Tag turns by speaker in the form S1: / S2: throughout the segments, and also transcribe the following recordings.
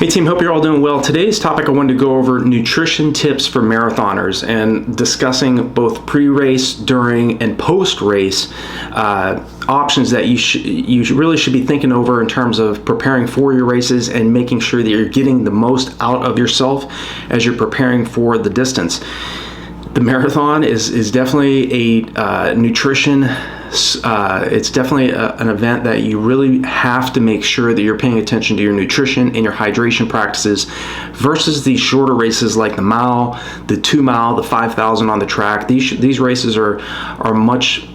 S1: Hey team, hope you're all doing well. Today's topic, I wanted to go over nutrition tips for marathoners and discussing both pre-race, during, and post-race options that you really should be thinking over in terms of preparing for your races and making sure that you're getting the most out of yourself as you're preparing for the distance. The marathon is definitely a nutrition. It's definitely an event that you really have to make sure that you're paying attention to your nutrition and your hydration practices versus these shorter races like the mile, the 2 mile, the 5,000 on the track. These races are much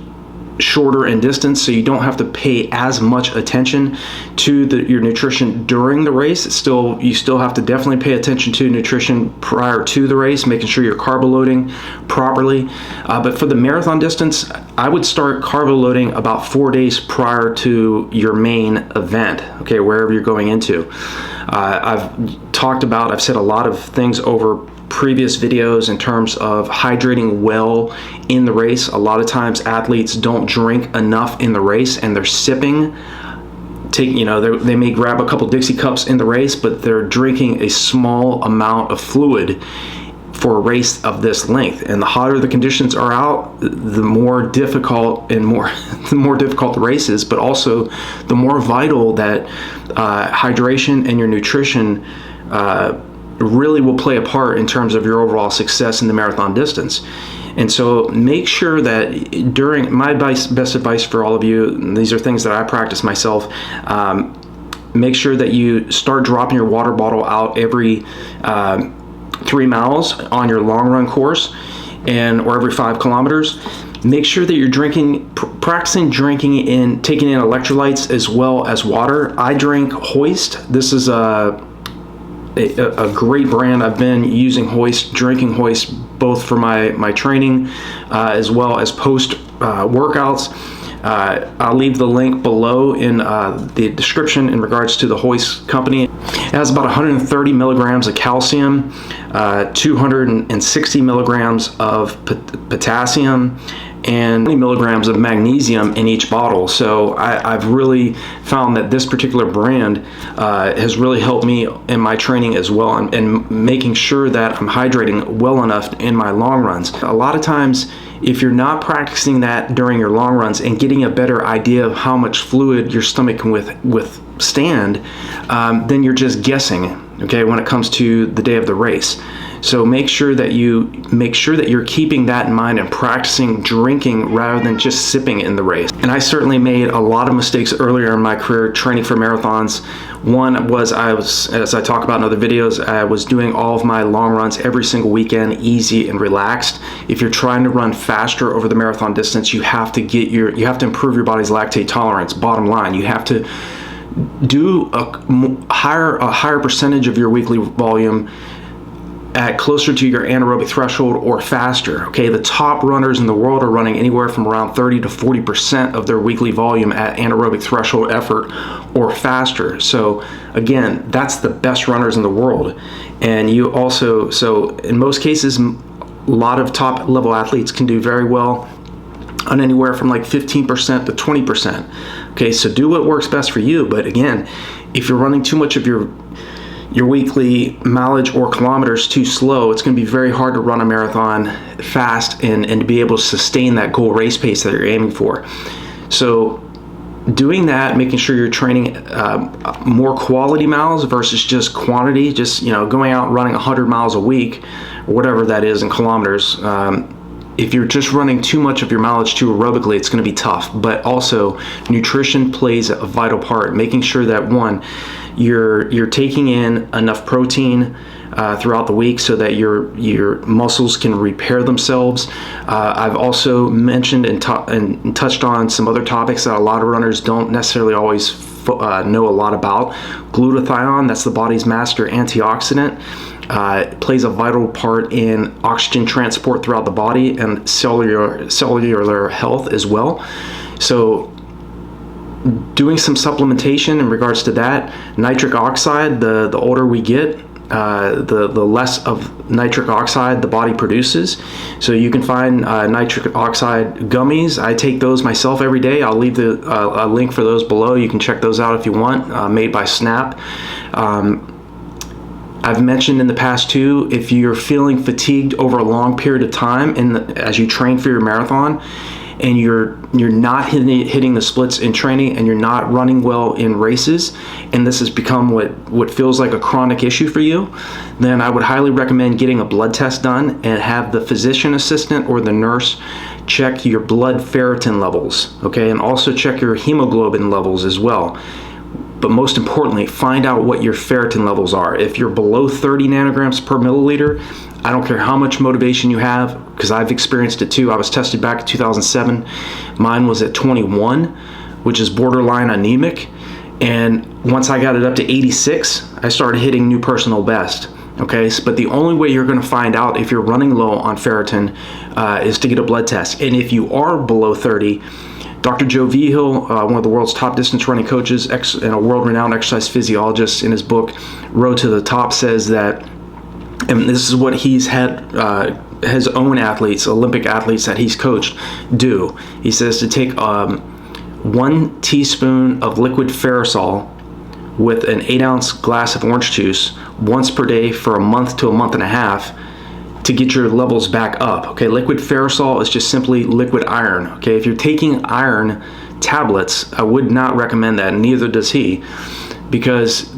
S1: shorter in distance, so you don't have to pay as much attention to your nutrition during the race. You still have to definitely pay attention to nutrition prior to the race, making sure you're carb loading properly. But for the marathon distance, I would start carb loading about 4 days prior to your main event, okay, wherever you're going into. I've said a lot of things over previous videos in terms of hydrating well in the race. A lot of times athletes don't drink enough in the race and they're sipping. They may grab a couple Dixie cups in the race, but they're drinking a small amount of fluid for a race of this length. And the hotter the conditions are out, the more difficult the race is, but also the more vital that hydration and your nutrition really will play a part in terms of your overall success in the marathon distance. And so make sure that during my best advice for all of you, and these are things that I practice myself, make sure that you start dropping your water bottle out every 3 miles on your long run course or every 5 kilometers. Make sure that you're practicing drinking and taking in electrolytes as well as water. I drink Hoist. This is a great brand. I've been using Hoist, drinking Hoist, both for my training as well as post workouts. I'll leave the link below in the description in regards to the Hoist company. It has about 130 milligrams of calcium, 260 milligrams of potassium, and 20 milligrams of magnesium in each bottle. So I've really found that this particular brand has really helped me in my training as well, and making sure that I'm hydrating well enough in my long runs. A lot of times, if you're not practicing that during your long runs and getting a better idea of how much fluid your stomach can withstand, then you're just guessing, okay, when it comes to the day of the race. So make sure that you're keeping that in mind and practicing drinking rather than just sipping in the race. And I certainly made a lot of mistakes earlier in my career training for marathons. One was as I talk about in other videos, I was doing all of my long runs every single weekend, easy and relaxed. If you're trying to run faster over the marathon distance, you have to improve your body's lactate tolerance. Bottom line, you have to do a higher percentage of your weekly volume at closer to your anaerobic threshold or faster. Okay, the top runners in the world are running anywhere from around 30 to 40% of their weekly volume at anaerobic threshold effort or faster. So again, that's the best runners in the world. And so in most cases, a lot of top level athletes can do very well on anywhere from like 15% to 20%. Okay, so do what works best for you. But again, if you're running too much of your weekly mileage or kilometers too slow, it's going to be very hard to run a marathon fast and to be able to sustain that goal race pace that you're aiming for. So doing that, making sure you're training more quality miles versus just quantity, just going out and running 100 miles a week or whatever that is in kilometers. If you're just running too much of your mileage too aerobically, it's going to be tough. But also, nutrition plays a vital part, making sure that one, you're taking in enough protein throughout the week so that your muscles can repair themselves. I've also mentioned and touched on some other topics that a lot of runners don't necessarily always know a lot about. Glutathione, that's the body's master antioxidant. It plays a vital part in oxygen transport throughout the body and cellular health as well. So doing some supplementation in regards to that. Nitric oxide, the older we get, the less of nitric oxide the body produces. So you can find nitric oxide gummies. I take those myself every day. I'll leave a link for those below. You can check those out if you want, made by Snap. I've mentioned in the past too, if you're feeling fatigued over a long period of time as you train for your marathon, and you're not hitting the splits in training, and you're not running well in races, and this has become what feels like a chronic issue for you, then I would highly recommend getting a blood test done and have the physician assistant or the nurse check your blood ferritin levels, okay, and also check your hemoglobin levels as well. But most importantly, find out what your ferritin levels are. If you're below 30 nanograms per milliliter, I don't care how much motivation you have, because I've experienced it too. I was tested back in 2007. Mine was at 21, which is borderline anemic. And once I got it up to 86, I started hitting new personal best. Okay, but the only way you're going to find out if you're running low on ferritin is to get a blood test. And if you are below 30, Dr. Joe Vigil, one of the world's top distance running coaches and a world-renowned exercise physiologist, in his book Road to the Top, says that, and this is what he's had his own athletes, Olympic athletes that he's coached, do. He says to take 1 teaspoon of liquid ferrosol with an 8-ounce glass of orange juice once per day for a month to a month and a half to get your levels back up. Okay, liquid ferrosol is just simply liquid iron. Okay, if you're taking iron tablets, I would not recommend that, and neither does he, because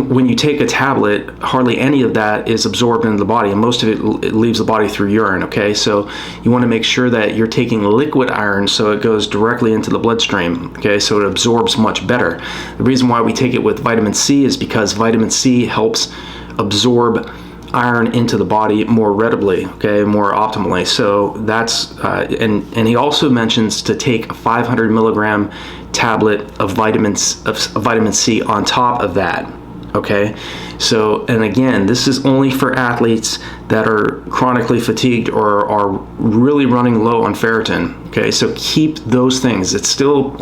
S1: when you take a tablet, hardly any of that is absorbed into the body, and most of it leaves the body through urine. Okay, so you want to make sure that you're taking liquid iron so it goes directly into the bloodstream. Okay, so it absorbs much better. The reason why we take it with vitamin C is because vitamin C helps absorb iron into the body more readily, okay, more optimally. So that's and he also mentions to take a 500 milligram tablet of vitamin C on top of that. Okay, so, and again, this is only for athletes that are chronically fatigued or are really running low on ferritin. Okay, so keep those things. It's still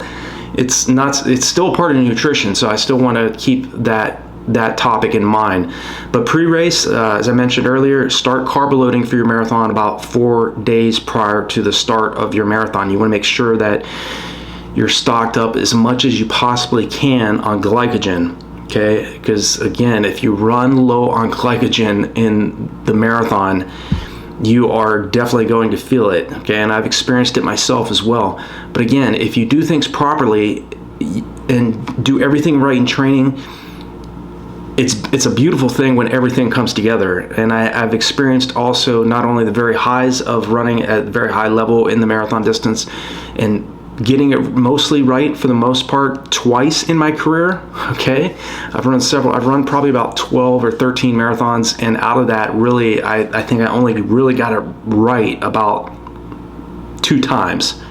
S1: part of nutrition, so I still want to keep that topic in mind. But pre-race, as I mentioned earlier, start carb loading for your marathon about 4 days prior to the start of your marathon. You want to make sure that you're stocked up as much as you possibly can on glycogen. Okay, because again, if you run low on glycogen in the marathon, you are definitely going to feel it. Okay, and I've experienced it myself as well. But again, if you do things properly and do everything right in training, it's a beautiful thing when everything comes together. And I've experienced also not only the very highs of running at a very high level in the marathon distance and getting it mostly right for the most part twice in my career. Okay, I've run probably about 12 or 13 marathons, and out of that, really, I think I only really got it right about 2 times.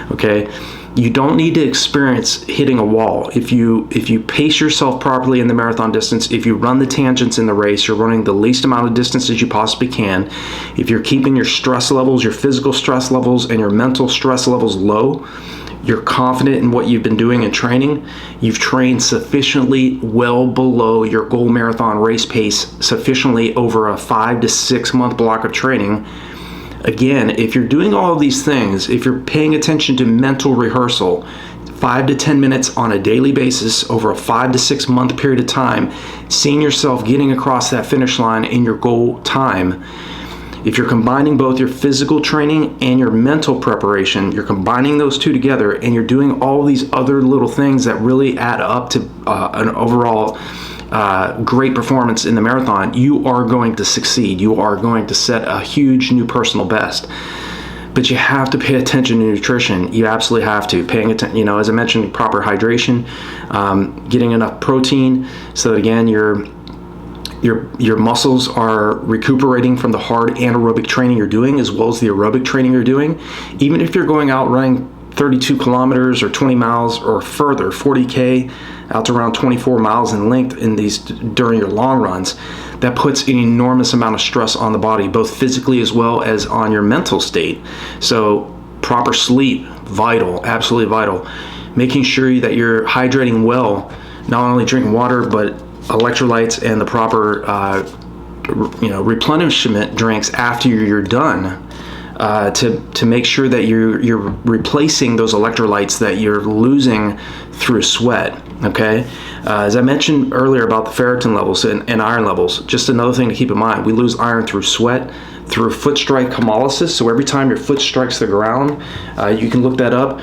S1: Okay, you don't need to experience hitting a wall. If you pace yourself properly in the marathon distance, if you run the tangents in the race, you're running the least amount of distance as you possibly can. If you're keeping your stress levels, your physical stress levels, and your mental stress levels low, you're confident in what you've been doing in training, you've trained sufficiently well below your goal marathon race pace sufficiently over a 5 to 6 month block of training. Again, if you're doing all of these things, if you're paying attention to mental rehearsal, 5 to 10 minutes on a daily basis over a 5 to 6 month period of time, seeing yourself getting across that finish line in your goal time, if you're combining both your physical training and your mental preparation, you're combining those two together, and you're doing all these other little things that really add up to an overall great performance in the marathon, you are going to succeed. You are going to set a huge new personal best. But you have to pay attention to nutrition. You absolutely have to. Paying attention, as I mentioned, proper hydration, getting enough protein so that, again, your muscles are recuperating from the hard anaerobic training you're doing as well as the aerobic training you're doing. Even if you're going out running 32 kilometers or 20 miles or further, 40K out to around 24 miles in length during your long runs, that puts an enormous amount of stress on the body, both physically as well as on your mental state. So proper sleep, vital, absolutely vital. Making sure that you're hydrating well, not only drinking water, but electrolytes and the proper replenishment drinks after you're done to make sure that you're replacing those electrolytes that you're losing through sweat. Okay, as I mentioned earlier about the ferritin levels and iron levels, just another thing to keep in mind: we lose iron through sweat, through foot strike hemolysis. So every time your foot strikes the ground, you can look that up.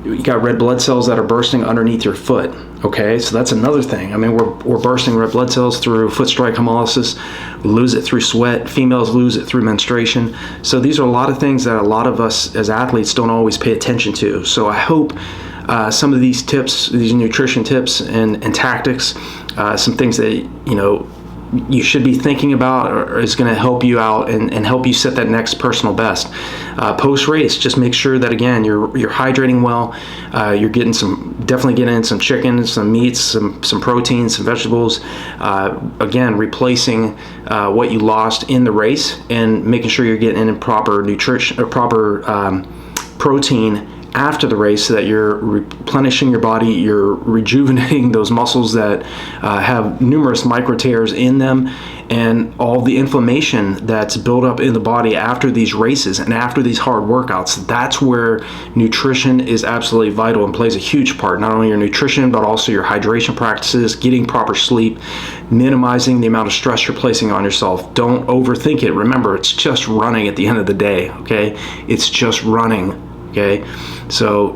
S1: You got red blood cells that are bursting underneath your foot. Okay, so that's another thing. I mean, we're bursting red blood cells through foot strike hemolysis. We lose it through sweat. Females lose it through menstruation. So these are a lot of things that a lot of us as athletes don't always pay attention to. So I hope some of these tips, these nutrition tips and tactics, some things that you should be thinking about, or is going to help you out and help you set that next personal best. Post race, just make sure that again you're hydrating well. You're definitely getting in some chicken, some meats, some protein, some vegetables. Again, replacing what you lost in the race, and making sure you're getting in proper nutrition or proper protein after the race, so that you're replenishing your body, you're rejuvenating those muscles that have numerous micro tears in them, and all the inflammation that's built up in the body after these races and after these hard workouts. That's where nutrition is absolutely vital and plays a huge part. Not only your nutrition, but also your hydration practices, getting proper sleep, minimizing the amount of stress you're placing on yourself. Don't overthink it. Remember, it's just running at the end of the day, okay? It's just running. Okay, so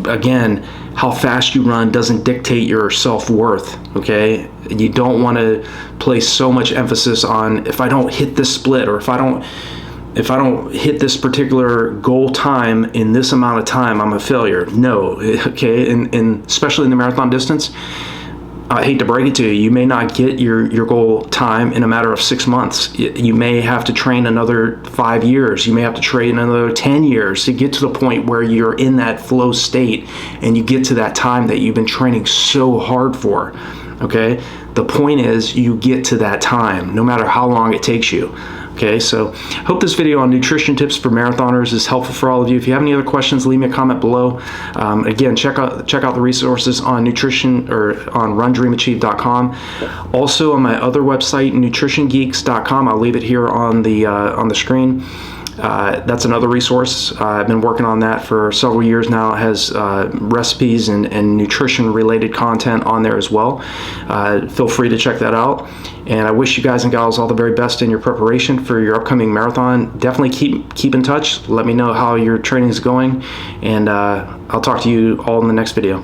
S1: again, how fast you run doesn't dictate your self-worth. Okay, you don't want to place so much emphasis on, if I don't hit this split, or if I don't hit this particular goal time in this amount of time, I'm a failure. No, okay, and especially in the marathon distance, I hate to break it to you, you may not get your goal time in a matter of 6 months. You may have to train another 5 years. You may have to train another 10 years to get to the point where you're in that flow state and you get to that time that you've been training so hard for. Okay? The point is, you get to that time, no matter how long it takes you. Okay, so hope this video on nutrition tips for marathoners is helpful for all of you. If you have any other questions, leave me a comment below. Again, check out the resources on nutrition, or on RunDreamAchieve.com. Also on my other website, nutritiongeeks.com. I'll leave it here on the screen. That's another resource. I've been working on that for several years now. It has recipes and nutrition related content on there as well. Feel free to check that out. And I wish you guys and gals all the very best in your preparation for your upcoming marathon. Definitely keep in touch. Let me know how your training is going, and I'll talk to you all in the next video.